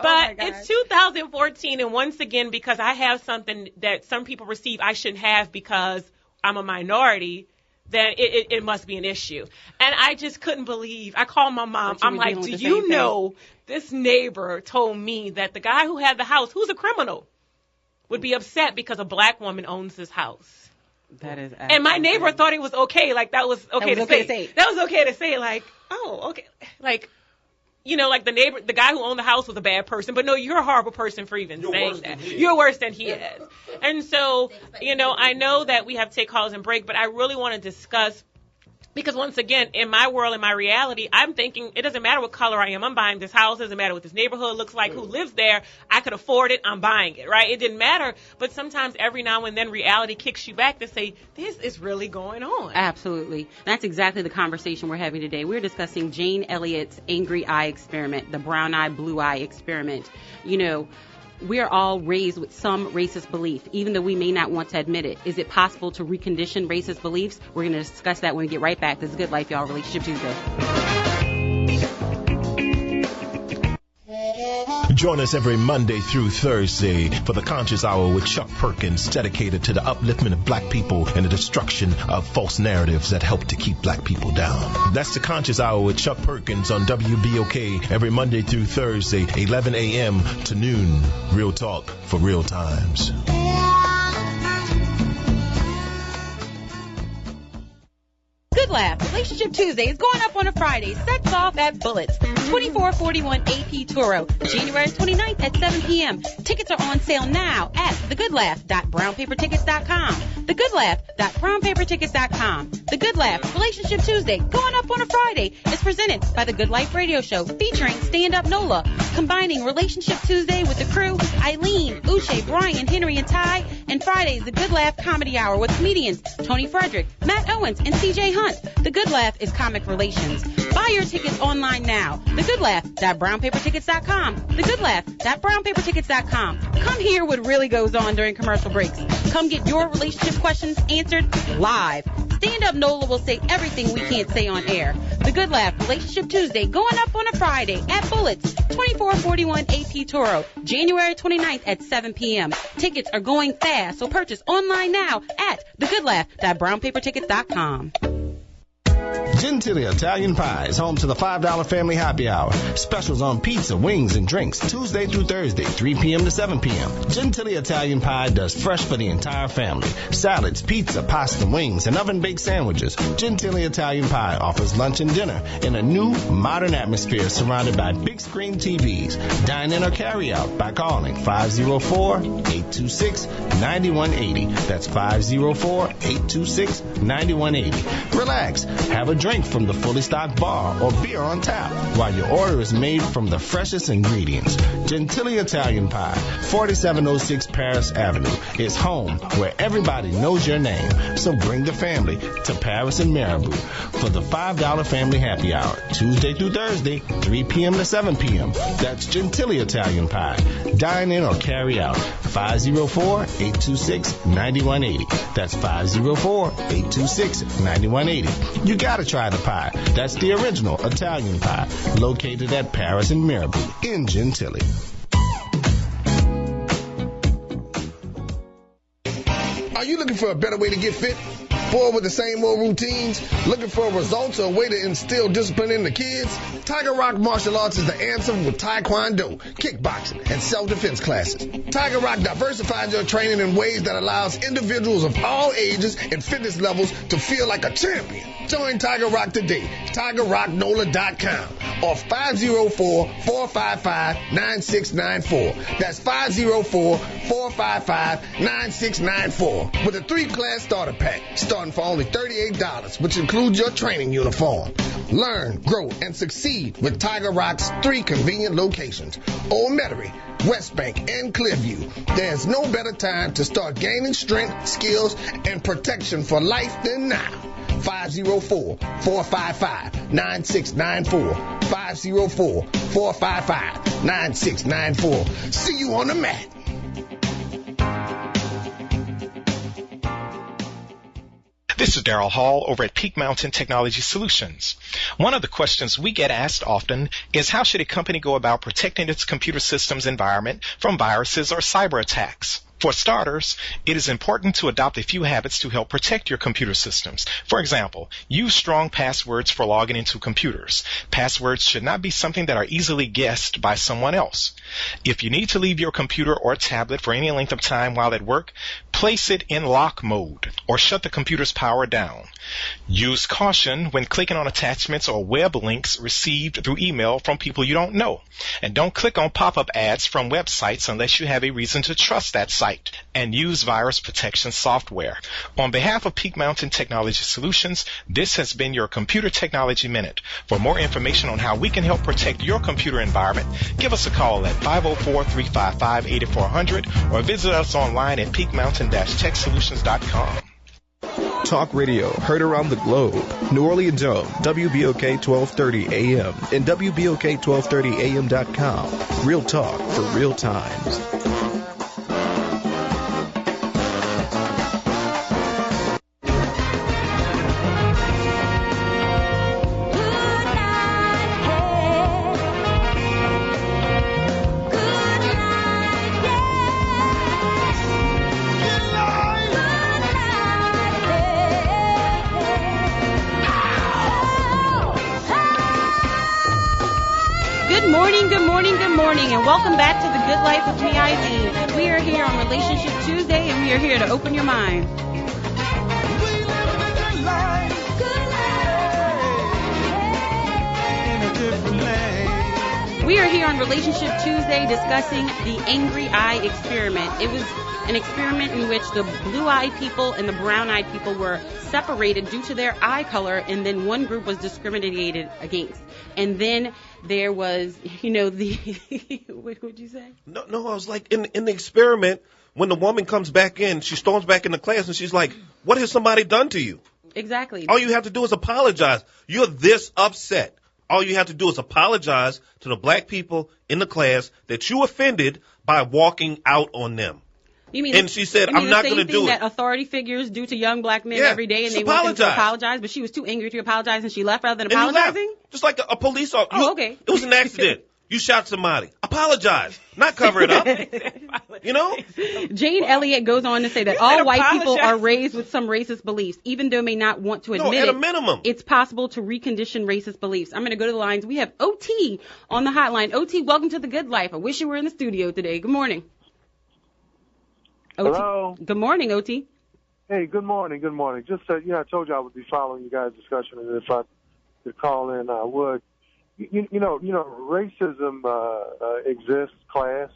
But it's 2014, and once again, because I have something that some people receive I shouldn't have because I'm a minority, then it must be an issue. And I just couldn't believe. I called my mom. I'm like, do you know this neighbor told me that the guy who had the house, who's a criminal, would be upset because a black woman owns this house. That is and my neighbor thought it was okay. Like, that was okay to say. That was okay to say, like, oh, okay. Like, you know, like the guy who owned the house was a bad person, but no, you're a horrible person for even saying that. You're worse than he is. And so, you know, I know that we have to take calls and break, but I really want to discuss, because once again, in my world, in my reality, I'm thinking it doesn't matter what color I am. I'm buying this house. It doesn't matter what this neighborhood looks like, who lives there. I could afford it. I'm buying it, right? It didn't matter. But sometimes every now and then reality kicks you back to say, this is really going on. Absolutely. That's exactly the conversation we're having today. We're discussing Jane Elliott's angry eye experiment, the brown eye, blue eye experiment. You know, we're all raised with some racist belief, even though we may not want to admit it. Is it possible to recondition racist beliefs? We're going to discuss that when we get right back. This is Good Life, y'all. Relationship Tuesday. Join us every Monday through Thursday for the Conscious Hour with Chuck Perkins, dedicated to the upliftment of black people and the destruction of false narratives that help to keep black people down. That's the Conscious Hour with Chuck Perkins on WBOK every Monday through Thursday, 11 a.m. to noon. Real talk for real times. Good Laugh, Relationship Tuesday is going up on a Friday. Sets off at Bullets, 2441 AP Toro, January 29th at 7 p.m. Tickets are on sale now at thegoodlaugh.brownpapertickets.com. Thegoodlaugh.brownpapertickets.com. The Good Laugh, Relationship Tuesday, going up on a Friday, is presented by the Good Life Radio Show, featuring Stand Up Nola, combining Relationship Tuesday with the crew, Eileen, Uche, Brian, Henry, and Ty, and Friday's The Good Laugh Comedy Hour with comedians Tony Frederick, Matt Owens, and CJ Hunt. The Good Laugh is comic relations. Buy your tickets online now. Thegoodlaugh.brownpapertickets.com. Thegoodlaugh.brownpapertickets.com. Come hear what really goes on during commercial breaks. Come get your relationship questions answered live. Stand Up Nola will say everything we can't say on air. The Good Laugh, Relationship Tuesday, going up on a Friday at Bullets, 2441 AP Toro, January 29th at 7 p.m. Tickets are going fast, so purchase online now at thegoodlaugh.brownpapertickets.com. Gentili Italian Pie is home to the $5 Family Happy Hour. Specials on pizza, wings, and drinks Tuesday through Thursday, 3 p.m. to 7 p.m. Gentili Italian Pie does fresh for the entire family. Salads, pizza, pasta, wings, and oven-baked sandwiches. Gentili Italian Pie offers lunch and dinner in a new, modern atmosphere surrounded by big screen TVs. Dine in or carry out by calling 504-826-9180. That's 504-826-9180. Relax. Have a drink from the fully stocked bar or beer on tap while your order is made from the freshest ingredients. Gentili Italian Pie, 4706 Paris Avenue, is home where everybody knows your name. So bring the family to Paris and Marabout for the $5 Family Happy Hour, Tuesday through Thursday, 3 p.m. to 7 p.m. That's Gentili Italian Pie. Dine in or carry out, 504-826-9180. That's 504-826-9180. You gotta try the pie. That's the original Italian pie, located at Paris and Marabout in Gentili. Are you looking for a better way to get fit? Bored with the same old routines? Looking for results or a way to instill discipline in the kids? Tiger Rock Martial Arts is the answer with Taekwondo, kickboxing, and self-defense classes. Tiger Rock diversifies your training in ways that allows individuals of all ages and fitness levels to feel like a champion. Join Tiger Rock today. TigerRockNola.com or 504-455-9694. That's 504-455-9694 with a 3-class starter pack starting for only $38, which includes your training uniform. Learn, grow, and succeed with Tiger Rock's 3 convenient locations: Old Metairie, West Bank, and Clearview. There's no better time to start gaining strength, skills, and protection for life than now. 504-455-9694. 504-455-9694. See you on the mat. This is Darrell Hall over at Peak Mountain Technology Solutions. One of the questions we get asked often is how should a company go about protecting its computer systems environment from viruses or cyber attacks? For starters, it is important to adopt a few habits to help protect your computer systems. For example, use strong passwords for logging into computers. Passwords should not be something that are easily guessed by someone else. If you need to leave your computer or tablet for any length of time while at work, place it in lock mode or shut the computer's power down. Use caution when clicking on attachments or web links received through email from people you don't know. And don't click on pop-up ads from websites unless you have a reason to trust that site. And use virus protection software. On behalf of Peak Mountain Technology Solutions, this has been your Computer Technology Minute. For more information on how we can help protect your computer environment, give us a call at 504-355-8400 or visit us online at peakmountain-techsolutions.com. Talk radio heard around the globe. New Orleans owned WBOK 1230 AM and WBOK1230AM.com. Real talk for real times. And welcome back to The Good Life with me, Eileen. We are here on Relationship Tuesday, and we are here to open your mind. We are here on Relationship Tuesday discussing the Angry Eye experiment. It was an experiment in which the blue-eyed people and the brown-eyed people were separated due to their eye color, and then one group was discriminated against. And then there was, what would you say? No, I was like, in the experiment, when the woman comes back in, she storms back into class, and she's like, what has somebody done to you? Exactly. All you have to do is apologize. You're this upset. All you have to do is apologize to the black people in the class that you offended by walking out on them. You mean? And she said, "I'm not going to do it." That authority figures do to young black men every day, and they want them to apologize. But she was too angry to apologize, and she left rather than apologizing. Just like a police officer. Oh, okay. It was an accident. You shot somebody. Apologize, not cover it up. Jane Elliott goes on to say that all white people are raised with some racist beliefs, even though may not want to admit at a minimum. It's possible to recondition racist beliefs. I'm going to go to the lines. We have OT on the hotline. OT, welcome to The Good Life. I wish you were in the studio today. Good morning. OT. Hello. Good morning, OT. Hey, good morning. Good morning. Just I told you I would be following you guys' discussion, and if I could call in, I would. Racism exists, class,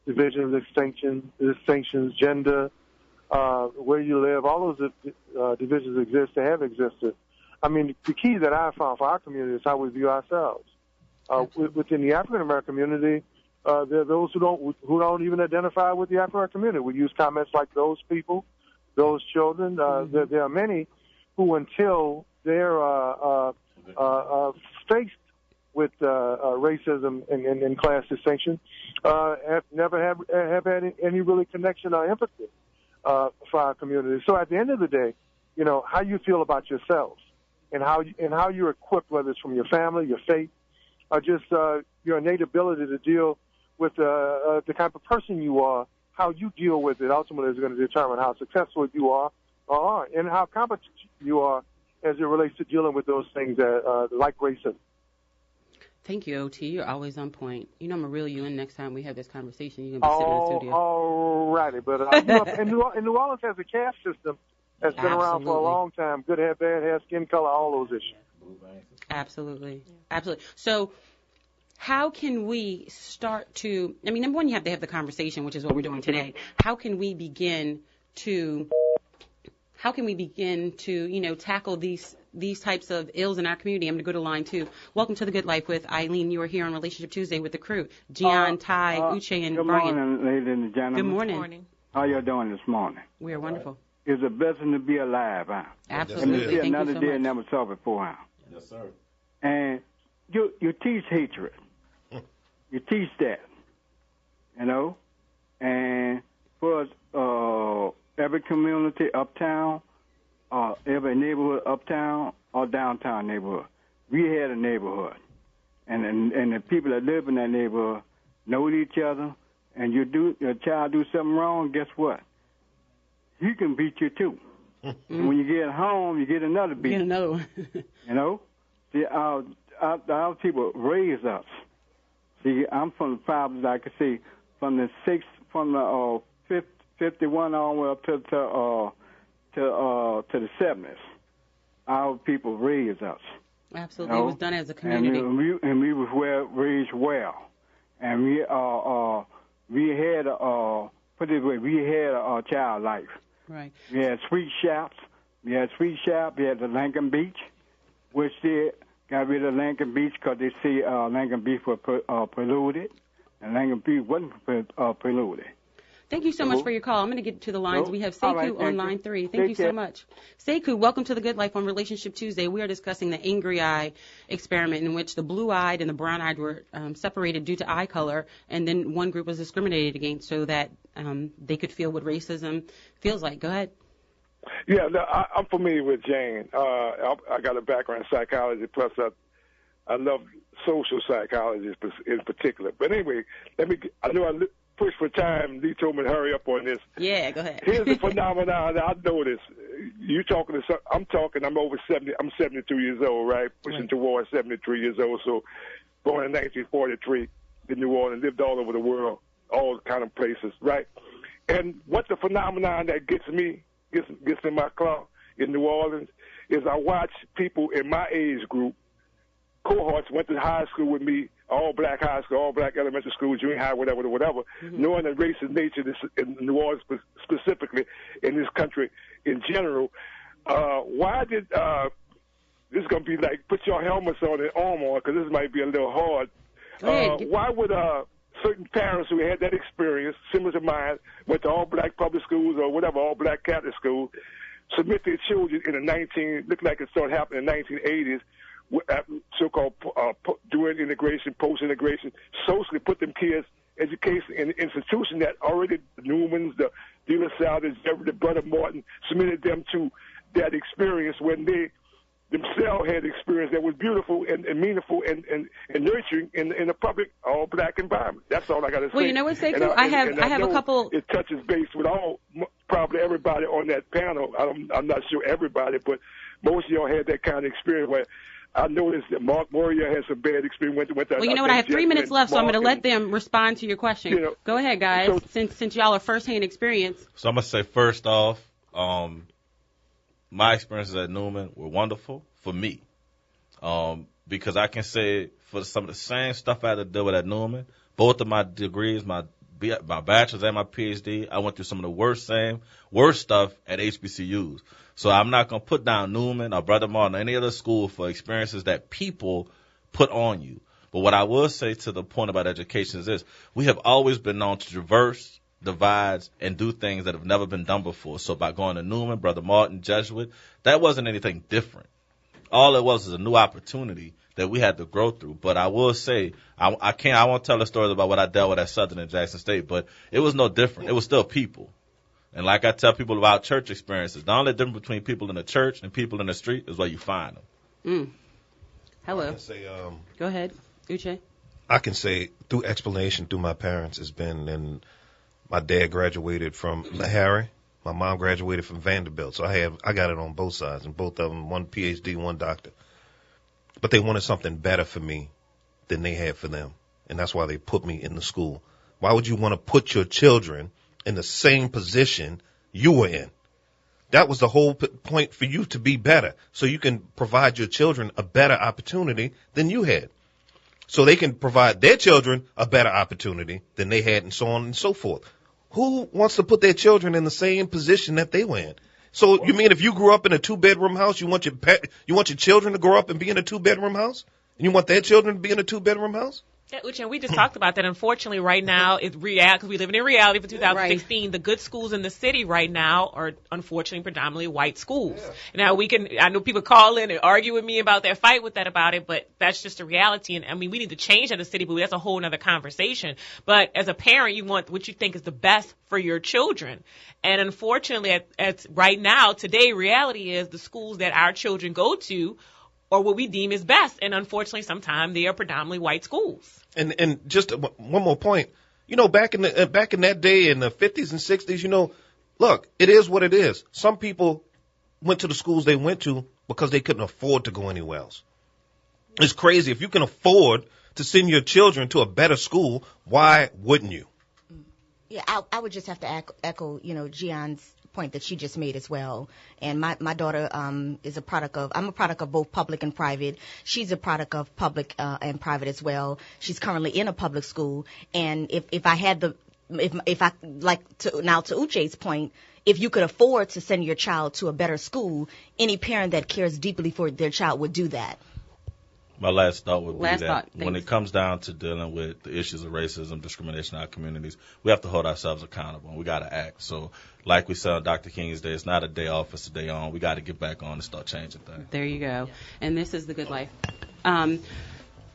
divisions, distinctions, gender, where you live. All those divisions exist. They have existed. I mean, the key that I found for our community is how we view ourselves. Within the African American community, there are those who don't even identify with the African American community. We use comments like those people, those children. There are many who, until they're faced with racism and class distinction, have never have had any really connection or empathy for our community. So at the end of the day, how you feel about yourselves and how you're equipped, whether it's from your family, your faith, or just your innate ability to deal with the kind of person you are, how you deal with it ultimately is going to determine how successful you are are and how competent you are as it relates to dealing with those things like racism. Thank you, OT. You're always on point. You know I'm going to reel you in next time we have this conversation. You're going to be sitting in the studio. All righty. But and New Orleans has a caste system that's been around for a long time. Good hair, bad hair, skin color, all those issues. Absolutely. Absolutely. So how can we start to, I mean, number one, you have to have the conversation, which is what we're doing today. How can we begin to, tackle these types of ills in our community? I'm going to go to line 2. Welcome to The Good Life with Eileen. You are here on Relationship Tuesday with the crew. Gian, Ty, Uche, and Brian. Good morning, ladies and gentlemen. Good morning. How y'all doing this morning? We are wonderful. It's a blessing to be alive, huh? Absolutely. And another day I never saw before, huh? Yes, sir. And you teach hatred. You teach that, and for every community uptown, every neighborhood uptown or downtown neighborhood, we had a neighborhood, and the people that live in that neighborhood know each other. And your child do something wrong, guess what? He can beat you too. And when you get home, you get another beat. You know. See, our people raise us. See, I'm from the fathers, I could see, from the 51 all the way up to the 70s. Our people raised us. Absolutely, it was done as a community. And we was raised well, and we had put it this way, we had a child life. Right. We had sweet shops. We had the Lincoln Beach, which they got rid of Lincoln Beach because they see Lincoln Beach was polluted, and Lincoln Beach wasn't polluted. Thank you so much for your call. I'm going to get to the lines. We have Sekou on line 3. Thank you so much. Sekou, welcome to The Good Life on Relationship Tuesday. We are discussing the angry eye experiment in which the blue-eyed and the brown-eyed were separated due to eye color, and then one group was discriminated against so that they could feel what racism feels like. Go ahead. Yeah, no, I'm familiar with Jane. I got a background in psychology, plus I love social psychology in particular. But anyway, I know I push for time. Lee told me to hurry up on this. Yeah, go ahead. Here's the phenomenon that I noticed. I'm over 70. I'm 72 years old, right? Pushing towards 73 years old. So born in 1943 in New Orleans, lived all over the world, all kind of places, right? And what the phenomenon that gets in my claw in New Orleans is I watch people in my age group, cohorts, went to high school with me, all black high school, all black elementary school, junior high, whatever, knowing the race and nature in New Orleans specifically, in this country in general. Why did this is going to be like, put your helmets on and arm on, because this might be a little hard. Why would certain parents who had that experience, similar to mine, went to all black public schools or whatever, all black Catholic schools, submit their children in the looked like it started happening in the 1980s, so-called during integration, post-integration, socially put them kids education in an institution that already the Newmans, the De La Salle, the Brother Martin submitted them to that experience when they themselves had experience that was beautiful and meaningful and nurturing in a public all-black environment. That's all I got to say. Well, you know what, Sekou? I have a couple. It touches base with probably everybody on that panel. I'm not sure everybody, but most of y'all had that kind of experience where I noticed that Mark Moria has some bad experience. Well, you know what? I have 3 minutes left, so I'm going to let them respond to your question. Go ahead, guys, since y'all are firsthand experience. So I'm going to say first off, my experiences at Newman were wonderful for me, because I can say for some of the same stuff I had to deal with at Newman, both of my degrees, my bachelor's and my PhD, I went through some of the worst stuff at HBCUs. So I'm not going to put down Newman or Brother Martin or any other school for experiences that people put on you. But what I will say to the point about education is this: we have always been known to traverse divides and do things that have never been done before. So by going to Newman, Brother Martin, Jesuit, that wasn't anything different. All it was a new opportunity that we had to grow through. But I will say, I won't tell the stories about what I dealt with at Southern and Jackson State, but it was no different. It was still people. And like I tell people about church experiences, the only difference between people in the church and people in the street is where you find them. Hello. I can say, go ahead, Uche. I can say through explanation through my parents has been, and my dad graduated from Meharry, My mom graduated from Vanderbilt, so I got it on both sides, and both of them, one PhD, one doctor. But they wanted something better for me than they had for them, and that's why they put me in the school. Why would you want to put your children in the same position you were in? That was the whole point, for you to be better, so you can provide your children a better opportunity than you had. So they can provide their children a better opportunity than they had, and so on and so forth. Who wants to put their children in the same position that they were in? So you mean if you grew up in a 2-bedroom house, you want your children to grow up and be in a 2-bedroom house? And you want their children to be in a 2-bedroom house? Yeah, Uche, we just talked about that. Unfortunately, right now, it's real because we live in reality for 2016. Right. The good schools in the city right now are unfortunately predominantly white schools. Yeah. Now I know people call in and argue with me about their fight with that about it, but that's just a reality. And I mean, we need to change that in the city, but that's a whole other conversation. But as a parent, you want what you think is the best for your children. And unfortunately, at right now, today, reality is the schools that our children go to or what we deem is best. And unfortunately, sometimes they are predominantly white schools. And just one more point, back in that day in the 50s and 60s, look, it is what it is. Some people went to the schools they went to because they couldn't afford to go anywhere else. It's crazy. If you can afford to send your children to a better school, why wouldn't you? Yeah, I would just have to echo, Gian's point that she just made as well. And my daughter is I'm a product of both public and private. She's a product of public and private as well. She's currently in a public school. And if I had if I like to Uche's point, if you could afford to send your child to a better school, any parent that cares deeply for their child would do that. My last thought would be that when it comes down to dealing with the issues of racism, discrimination in our communities, we have to hold ourselves accountable, and we got to act. So like we said on Dr. King's Day, it's not a day off, it's a day on. We got to get back on and start changing things. There you go. And this is the good life.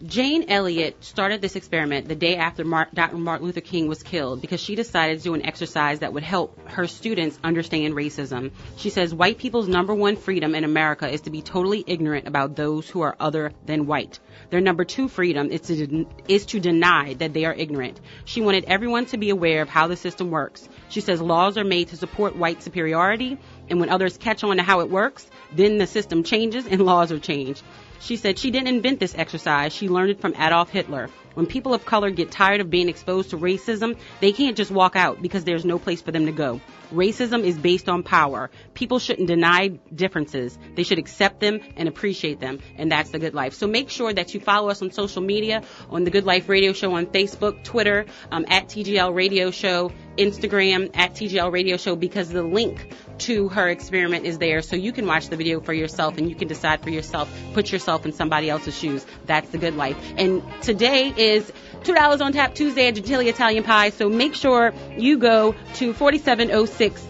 Jane Elliott started this experiment the day after Dr. Martin Luther King was killed because she decided to do an exercise that would help her students understand racism. She says white people's number one freedom in America is to be totally ignorant about those who are other than white. Their number two freedom is to deny that they are ignorant. She wanted everyone to be aware of how the system works. She says laws are made to support white superiority, and when others catch on to how it works, then the system changes and laws are changed. She said she didn't invent this exercise. She learned it from Adolf Hitler. When people of color get tired of being exposed to racism, they can't just walk out because there's no place for them to go. Racism is based on power. People shouldn't deny differences. They should accept them and appreciate them, and that's the good life. So make sure that you follow us on social media, on the Good Life Radio Show on Facebook, Twitter, at TGL Radio Show, Instagram, at TGL Radio Show, because the link to her experiment is there, so you can watch the video for yourself and you can decide for yourself, put yourself in somebody else's shoes. That's the good life. And today is $2 on Tap Tuesday at Gentili Italian Pie, so make sure you go to 4706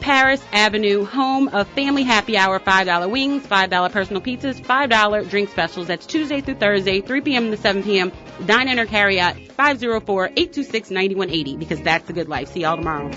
Paris Avenue, home of Family Happy Hour, $5 wings, $5 personal pizzas, $5 drink specials. That's Tuesday through Thursday, 3 p.m. to 7 p.m. Dine-in or carry out, 504-826-9180, because that's the good life. See y'all tomorrow.